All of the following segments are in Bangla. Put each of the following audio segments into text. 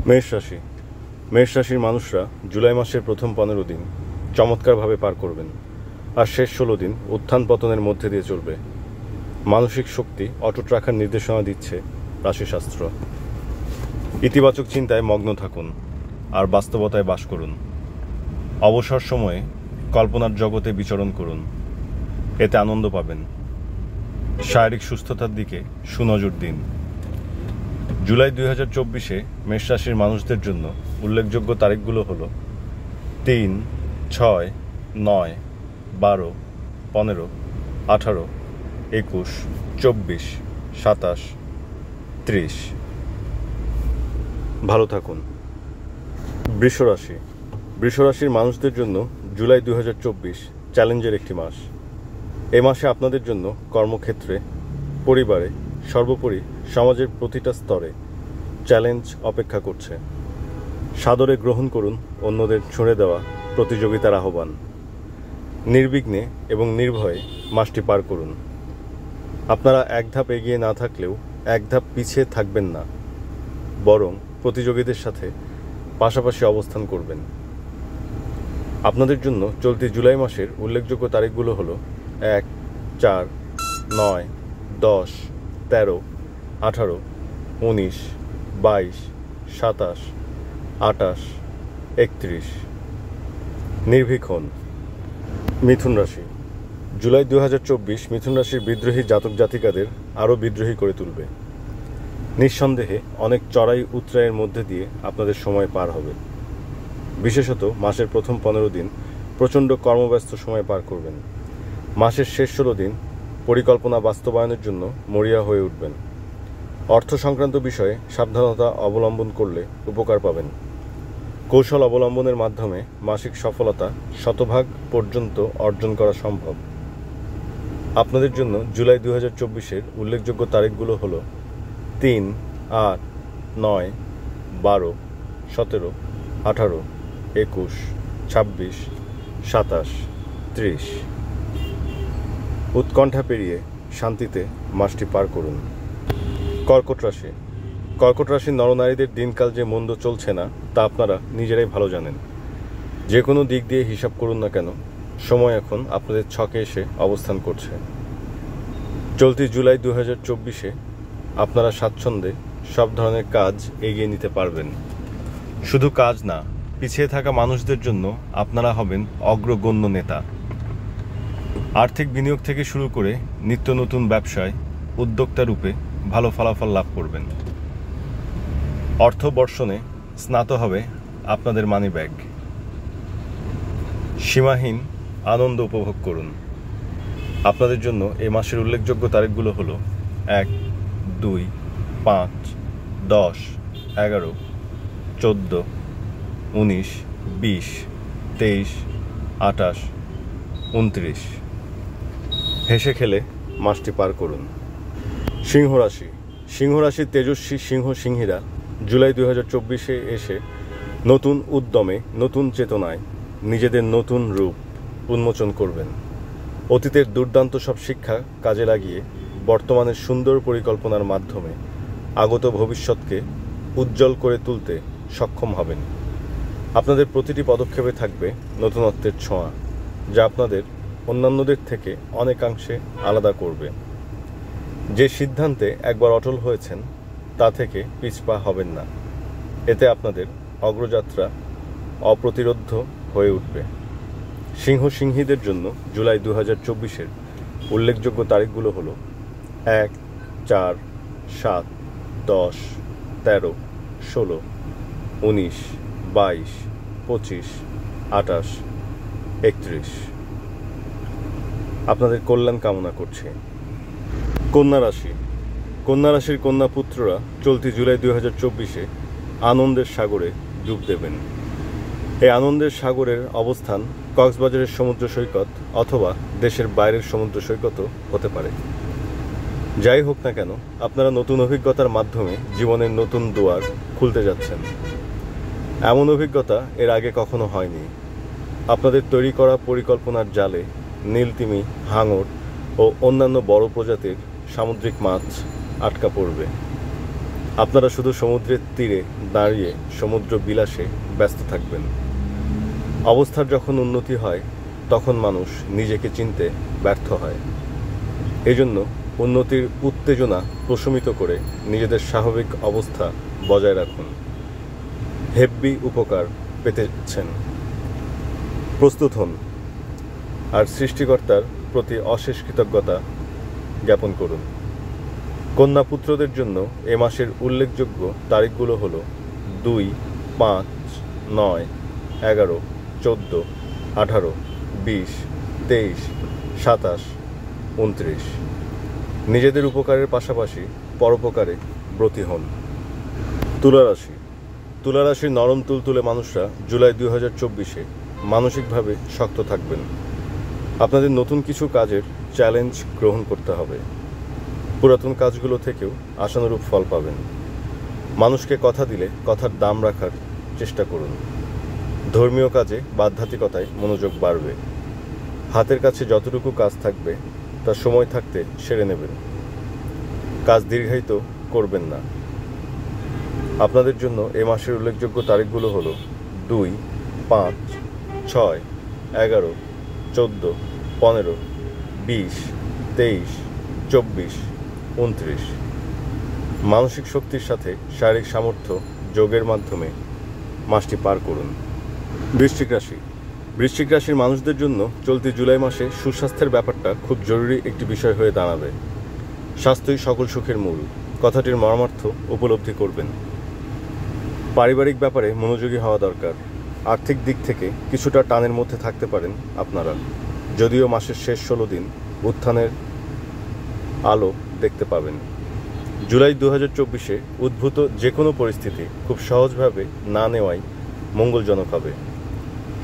মেষ রাশি। মেষ রাশির মানুষরা জুলাই মাসের প্রথম 15 দিন চমৎকারভাবে পার করবেন, আর শেষ 16 দিন উত্থান পতনের মধ্যে দিয়ে চলবে। মানসিক শক্তি অটুট রাখার নির্দেশনা দিচ্ছে রাশিশাস্ত্র। ইতিবাচক চিন্তায় মগ্ন থাকুন আর বাস্তবতায় বাস করুন। অবসর সময়ে কল্পনার জগতে বিচরণ করুন, এতে আনন্দ পাবেন। শারীরিক সুস্থতার দিকে সুনজর দিন। জুলাই 2024-এ মেষ রাশির মানুষদের জন্য উল্লেখযোগ্য তারিখগুলো হলো 3, 6, 9, 12, 15, 18, 21, 24, 27, 30। ভালো থাকুন। বৃষ রাশি। বৃষ রাশির মানুষদের জন্য জুলাই 2024 চ্যালেঞ্জের একটি মাস। এ মাসে আপনাদের জন্য কর্মক্ষেত্রে, পরিবারে, সর্বোপরি সমাজের প্রতিটা স্তরে চ্যালেঞ্জ অপেক্ষা করছে। সাদরে গ্রহণ করুন অন্যদের ছুঁড়ে দেওয়া প্রতিযোগিতার আহ্বান। নির্বিঘ্নে এবং নির্ভয়ে মাসটি পার করুন। আপনারা এক ধাপ এগিয়ে না থাকলেও এক ধাপ পিছিয়ে থাকবেন না, বরং প্রতিযোগীদের সাথে পাশাপাশি অবস্থান করবেন। আপনাদের জন্য চলতি জুলাই মাসের উল্লেখযোগ্য তারিখগুলো হলো 1, 4, 9, 10, 13, 18, 19, 22, 27, 28, 31। নির্ভীক হন। মিথুন রাশি। জুলাই 2024 মিথুন রাশির বিদ্রোহী জাতক জাতিকাদের আরও বিদ্রোহী করে তুলবে। নিঃসন্দেহে অনেক চড়াই উতরাইয়ের মধ্যে দিয়ে আপনাদের সময় পার হবে। বিশেষত মাসের প্রথম 15 দিন প্রচণ্ড কর্মব্যস্ত সময় পার করবেন। মাসের শেষ 16 দিন পরিকল্পনা বাস্তবায়নের জন্য মরিয়া হয়ে উঠবেন। অর্থ সংক্রান্ত বিষয়ে সাবধানতা অবলম্বন করলে উপকার পাবেন। কৌশল অবলম্বনের মাধ্যমে মাসিক সফলতা 100% পর্যন্ত অর্জন করা সম্ভব। আপনাদের জন্য জুলাই 2024-এর উল্লেখযোগ্য তারিখগুলো হলো 3, 8, 9, 12, 17, 18, 21, 26, 27, 30। উৎকণ্ঠা পেরিয়ে শান্তিতে মাসটি পার করুন। কর্কট রাশি। কর্কট রাশির নরনারীদের দিনকাল যে মন্দ চলছে না তা আপনারা নিজেরাই ভালো জানেন। যে কোনো দিক দিয়ে হিসাব করুন না কেন, সময় এখন আপনাদের ছকে এসে অবস্থান করছে। চলতি জুলাই 2024-এ আপনারা স্বাচ্ছন্দ্যে সব ধরনের কাজ এগিয়ে নিতে পারবেন। শুধু কাজ না, পিছিয়ে থাকা মানুষদের জন্য আপনারা হবেন অগ্রগণ্য নেতা। আর্থিক বিনিয়োগ থেকে শুরু করে নিত্য নতুন ব্যবসায় উদ্যোক্তা রূপে ভালো ফলাফল লাভ করবেন। অর্থ বর্ষণে স্নাত হবে আপনাদের মানি ব্যাগ। সীমাহীন আনন্দ উপভোগ করুন। আপনাদের জন্য এই মাসের উল্লেখযোগ্য তারিখগুলো হলো 1, 2, 5, 10, 11, 14, 19, 20, 23, 28, 29। হেসে খেলে মাসটি পার করুন। সিংহ রাশি। সিংহ রাশির তেজস্বী সিংহীরা জুলাই 2024-এ এসে নতুন উদ্যমে, নতুন চেতনায় নিজেদের নতুন রূপ উন্মোচন করবেন। অতীতের দুর্দান্ত সব শিক্ষা কাজে লাগিয়ে বর্তমানের সুন্দর পরিকল্পনার মাধ্যমে আগত ভবিষ্যৎকে উজ্জ্বল করে তুলতে সক্ষম হবেন। আপনাদের প্রতিটি পদক্ষেপে থাকবে নতুনত্বের ছোঁয়া, যা আপনাদের অন্যান্যদের থেকে অনেকাংশে আলাদা করবে। যে সিদ্ধান্তে একবার অটল হয়েছেন তা থেকে পিছপা হবেন না। এতে আপনাদের অগ্রযাত্রা অপ্রতিরোধ্য হয়ে উঠবে। সিংহীদের জন্য জুলাই 2024-এর উল্লেখযোগ্য তারিখগুলো হলো 1, 4, 7, 10, 13, 16, 19, 22, 25, 28, 31। আপনাদের কল্যাণ কামনা করছে। কন্যা রাশি। কন্যা রাশির কন্যা পুত্ররা চলতি জুলাই 2024-এ আনন্দের সাগরে ডুব দেবেন। এই আনন্দের সাগরের অবস্থান কক্সবাজারের সমুদ্র সৈকত অথবা দেশের বাইরের সমুদ্র সৈকতও হতে পারে। যাই হোক না কেন, আপনারা নতুন অভিজ্ঞতার মাধ্যমে জীবনের নতুন দুয়ার খুলতে যাচ্ছেন। এমন অভিজ্ঞতা এর আগে কখনো হয়নি। আপনাদের তৈরি করা পরিকল্পনার জালে নীলতিমি, হাঙর ও অন্যান্য বড় প্রজাতির সামুদ্রিক মাছ আটকা পড়বে। আপনারা শুধু সমুদ্রের তীরে দাঁড়িয়ে সমুদ্র বিলাসে ব্যস্ত থাকবেন। অবস্থার যখন উন্নতি হয় তখন মানুষ নিজেকে চিনতে ব্যর্থ হয়। এজন্য উন্নতির উত্তেজনা প্রশমিত করে নিজেদের স্বাভাবিক অবস্থা বজায় রাখুন। হেব্বি উপকার পেতেছেন, প্রস্তুত হন আর সৃষ্টিকর্তার প্রতি অশেষ কৃতজ্ঞতা জ্ঞাপন করুন। কন্যা পুত্রদের জন্য এ মাসের উল্লেখযোগ্য তারিখগুলো হলো 2, 5, 9, 11, 14, 18, 20, 23, 27, 29। নিজেদের উপকারের পাশাপাশি পরোপকারে ব্রতী হন। তুলা রাশি। তুলা রাশির নরম তুলতুলে মানুষরা জুলাই 2024-এ মানসিকভাবে শক্ত থাকবেন। আপনাদের নতুন কিছু কাজের চ্যালেঞ্জ গ্রহণ করতে হবে। পুরাতন কাজগুলো থেকেও আশানুরূপ ফল পাবেন। মানুষকে কথা দিলে কথার দাম রাখার চেষ্টা করুন। ধর্মীয় কাজে বা আধ্যাত্মিকতায় মনোযোগ বাড়বে। হাতের কাছে যতটুকু কাজ থাকবে তা সময় থাকতে সেরে নেবেন। কাজ দীর্ঘায়িত করবেন না। আপনাদের জন্য এ মাসের উল্লেখযোগ্য তারিখগুলো হলো 2, 5, 6, 11, 14, 15, 20, 23, 24, 29। মানসিক শক্তির সাথে শারীরিক সামর্থ্য যোগের মাধ্যমে মাসটি পার করুন। বৃশ্চিক রাশি। বৃশ্চিক রাশির মানুষদের জন্য চলতি জুলাই মাসে সুস্বাস্থ্যের ব্যাপারটা খুব জরুরি একটি বিষয় হয়ে দাঁড়াবে। স্বাস্থ্যই সকল সুখের মূল কথাটির মর্মার্থ উপলব্ধি করবেন। পারিবারিক ব্যাপারে মনোযোগী হওয়া দরকার। আর্থিক দিক থেকে কিছুটা টানের মধ্যে থাকতে পারেন আপনারা, যদিও মাসের শেষ 16 দিন উত্থানের আলো দেখতে পাবেন। জুলাই 2024-এ উদ্ভূত যে কোনো পরিস্থিতি খুব সহজভাবে না নেওয়াই মঙ্গলজনক হবে।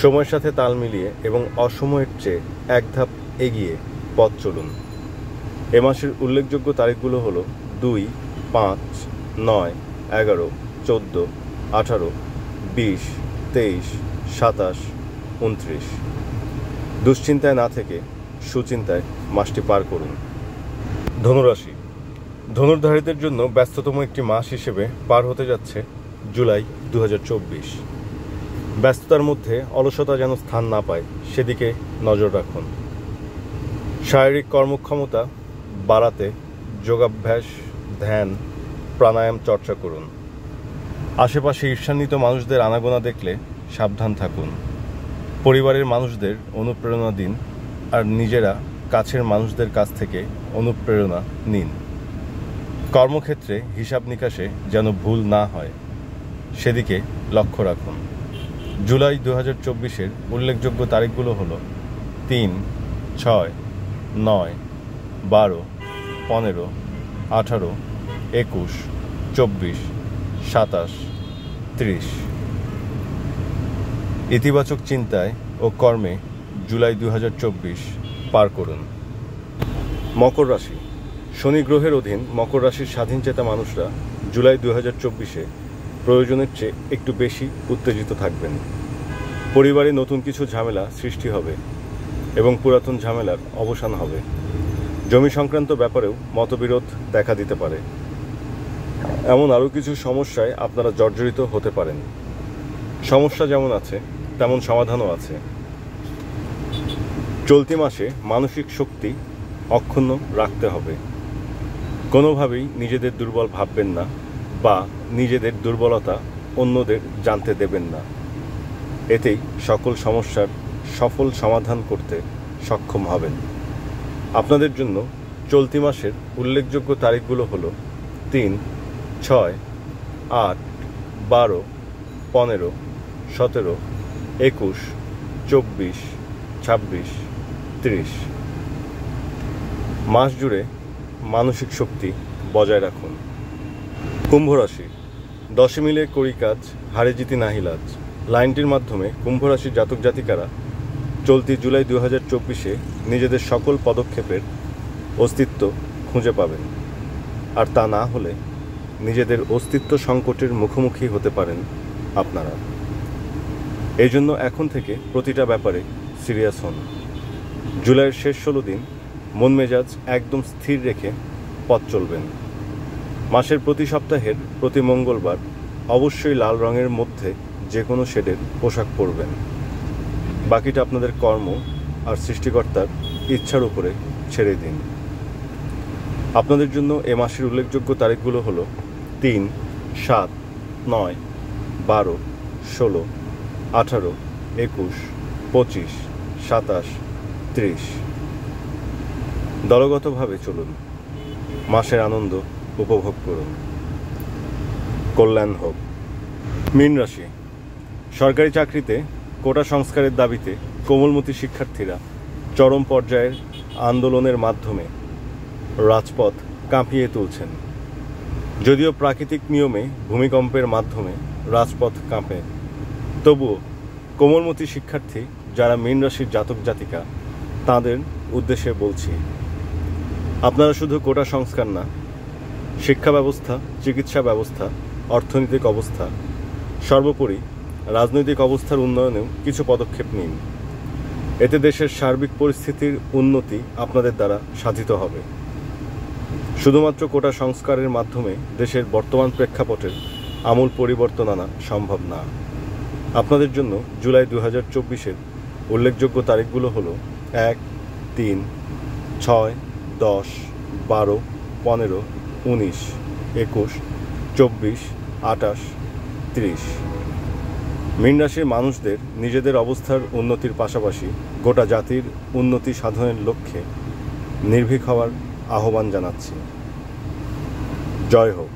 সময়ের সাথে তাল মিলিয়ে এবং অসময়ের চেয়ে এক ধাপ এগিয়ে পথ চলুন। এ মাসের উল্লেখযোগ্য তারিখগুলো হলো 2, 5, 9, 11, 14, 18, 20, 23, 27, 29। দুশ্চিন্তায় না থেকে সুচিন্তায় মাসটি পার করুন। ধনুরাশি। ধনুর্ধারীদের জন্য ব্যস্ততম একটি মাস হিসেবে পার হতে যাচ্ছে জুলাই 2024। ব্যস্ততার মধ্যে অলসতা যেন স্থান না পায় সেদিকে নজর রাখুন। শারীরিক কর্মক্ষমতা বাড়াতে যোগাভ্যাস, ধ্যান, প্রাণায়াম চর্চা করুন। আশেপাশে ঈর্ষান্বিত মানুষদের আনাগোনা দেখলে সাবধান থাকুন। পরিবারের মানুষদের অনুপ্রেরণা দিন আর নিজেরা কাছের মানুষদের কাছ থেকে অনুপ্রেরণা নিন। কর্মক্ষেত্রে হিসাব নিকাশে যেন ভুল না হয় সেদিকে লক্ষ্য রাখুন। জুলাই 2024-এর উল্লেখযোগ্য তারিখগুলো হলো 3, 6, 9, 12, 15, 18, 21, 24, 27, 30। ইতিবাচক চিন্তায় ও কর্মে জুলাই 2024 পার করুন। মকর রাশি। শনি গ্রহের অধীন মকর রাশির স্বাধীনচেতা মানুষরা জুলাই 2024-এ প্রয়োজনের চেয়ে একটু বেশি উত্তেজিত থাকবেন। পরিবারে নতুন কিছু ঝামেলা সৃষ্টি হবে এবং পুরাতন ঝামেলার অবসান হবে। জমি সংক্রান্ত ব্যাপারেও মতবিরোধ দেখা দিতে পারে। এমন আরও কিছু সমস্যায় আপনারা জর্জরিত হতে পারেন। সমস্যা যেমন আছে তেমন সমাধানও আছে। চলতি মাসে মানসিক শক্তি অক্ষুণ্ণ রাখতে হবে। কোনোভাবেই নিজেদের দুর্বল ভাববেন না বা নিজেদের দুর্বলতা অন্যদের জানতে দেবেন না। এতেই সকল সমস্যার সফল সমাধান করতে সক্ষম হবেন। আপনাদের জন্য চলতি মাসের উল্লেখযোগ্য তারিখগুলো হলো 3, 6, 8, 12, 15, 17, 21, 24, 26, 30। মাস জুড়ে মানসিক শক্তি বজায় রাখুন। কুম্ভ রাশি। 10 মিলে করি কাজ, হারে জিতি নাহি লাজ লাইনটির মাধ্যমে কুম্ভ রাশির জাতক জাতিকারা চলতি জুলাই 2024-এ নিজেদের সকল পদক্ষেপের অস্তিত্ব খুঁজে পাবেন। আর তা না হলে নিজেদের অস্তিত্ব সংকটের মুখোমুখি হতে পারেন আপনারা। এই জন্য এখন থেকে প্রতিটা ব্যাপারে সিরিয়াস হন। জুলাইয়ের শেষ 16 দিন মন মেজাজ একদম স্থির রেখে পথ চলবেন। মাসের প্রতি সপ্তাহের প্রতি মঙ্গলবার অবশ্যই লাল রঙের মধ্যে যে কোনো শেডের পোশাক পরবেন। বাকিটা আপনাদের কর্ম আর সৃষ্টিকর্তার ইচ্ছার উপরে ছেড়ে দিন। আপনাদের জন্য এ মাসের উল্লেখযোগ্য তারিখগুলো হলো 3, 7, 9, 12, 16, 18, 21, 25, 27, 30। দলগতভাবে চলুন, মাসের আনন্দ উপভোগ করুন। কল্যাণ হোক। মীন রাশি। সরকারি চাকরিতে কোটা সংস্কারের দাবিতে কোমলমতি শিক্ষার্থীরা চরম পর্যায়ের আন্দোলনের মাধ্যমে রাজপথ কাঁপিয়ে তুলছেন। যদিও প্রাকৃতিক নিয়মে ভূমিকম্পের মাধ্যমে রাজপথ কাঁপে, তবুও কোমলমতি শিক্ষার্থী যারা মীন রাশির জাতক জাতিকা তাদের উদ্দেশ্যে বলছি, আপনারা শুধু কোটা সংস্কার না, শিক্ষা ব্যবস্থা, চিকিৎসা ব্যবস্থা, অর্থনৈতিক অবস্থা, সর্বোপরি রাজনৈতিক অবস্থার উন্নয়নেও কিছু পদক্ষেপ নিন। এতে দেশের সার্বিক পরিস্থিতির উন্নতি আপনাদের দ্বারা সাধিত হবে। শুধুমাত্র কোটা সংস্কারের মাধ্যমে দেশের বর্তমান প্রেক্ষাপটের আমূল পরিবর্তন আনা সম্ভব না। আপনাদের জন্য জুলাই 2024-এর উল্লেখযোগ্য তারিখগুলো হলো 1, 3, 6, 10, 12, 15, 19, 21, 24, 28, 30। মীন রাশির মানুষদের নিজেদের অবস্থার উন্নতির পাশাপাশি গোটা জাতির উন্নতি সাধনের লক্ষ্যে নির্ভীক হওয়ার আহ্বান জানাচ্ছি। জয় হোক।